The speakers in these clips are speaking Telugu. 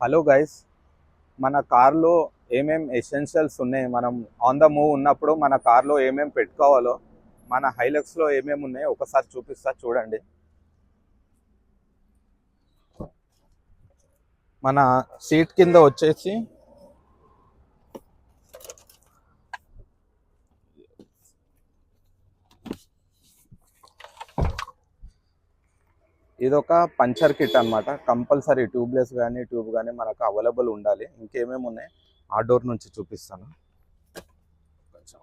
హలో గైస్, మన కార్లో ఏమేం ఎసెన్షియల్స్ ఉన్నాయి, మనం ఆన్ ద మూవ్ ఉన్నప్పుడు మన కార్లో ఏమేం పెట్టుకోవాలో మన హైలక్స్లో ఏమేమి ఉన్నాయో ఒకసారి చూపిస్తా చూడండి. మన సీట్ కింద వచ్చేసి ఇదొక పంచర్ కిట్ అనమాట. కంపల్సరీ ట్యూబ్లెస్ కానీ ట్యూబ్ కానీ మనకు అవైలబుల్ ఉండాలి. ఇంకేమేమి ఉన్నాయి ఆ డోర్ నుంచి చూపిస్తాను. కొంచెం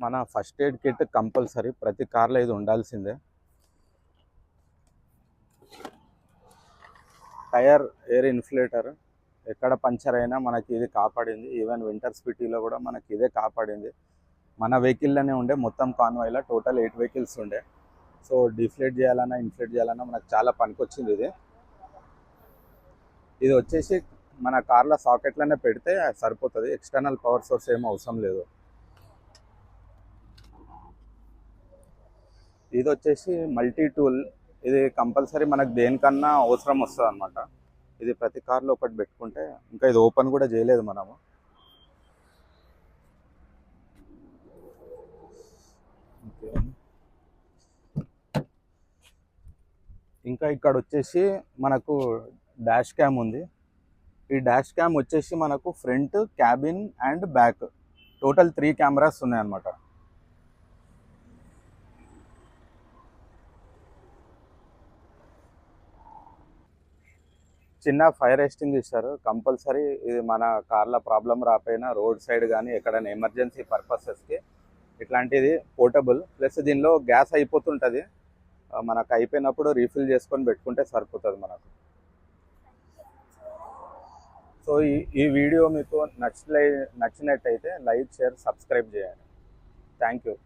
మన ఫస్ట్ ఎయిడ్ కిట్ కంపల్సరీ ప్రతి కార్లో ఇది ఉండాల్సిందే. టైర్ ఎయిర్ ఇన్ఫ్లేటర్ ఎక్కడ పంచర్ అయినా మనకి ఇది కాపాడింది. ఈవెన్ వింటర్ సిటీలో కూడా మనకి ఇదే కాపాడింది. మన వెహికల్లోనే ఉండే, మొత్తం కాన్వాయ్లో టోటల్ 8 వెహికల్స్ ఉండే. సో డిఫ్లేట్ చేయాలన్నా ఇన్ఫ్లేట్ చేయాలన్నా మనకు చాలా పనికొచ్చింది ఇది. ఇది వచ్చేసి మన కార్ల సాకెట్లోనే పెడితే సరిపోతుంది. ఎక్స్టర్నల్ పవర్ సోర్స్ ఏమీ అవసరం లేదు. ఇది వచ్చేసి మల్టీ టూల్. ఇది కంపల్సరీ మనకు దేనికన్నా అవసరం వస్తుంది అనమాట. ఇది ప్రతి కార్లో ఒకటి పెట్టుకుంటే, ఇంకా ఇది ఓపెన్ కూడా చేయలేదు మనము. ఇంకా ఇక్కడ వచ్చేసి మనకు డాష్ క్యామ్ ఉంది. ఈ డాష్ క్యామ్ వచ్చేసి మనకు front, cabin and back total 3 cameras ఉన్నాయన్నమాట. చిన్న ఫైర్ ఎక్స్టింగ్విషర్ కంపల్సరీ. ఇది మన కార్ల ప్రాబ్లం రాపోయినా రోడ్ సైడ్ కానీ ఎక్కడైనా ఎమర్జెన్సీ పర్పసెస్కి ఇట్లాంటిది పోర్టబుల్. ప్లస్ దీనిలో గ్యాస్ అయిపోతుంటుంది, మనకు అయిపోయినప్పుడు రీఫిల్ చేసుకొని పెట్టుకుంటే సరిపోతుంది మనకు. సో ఈ వీడియో మీకు నచ్చినట్టయితే లైక్, షేర్, సబ్స్క్రైబ్ చేయండి. Thank you.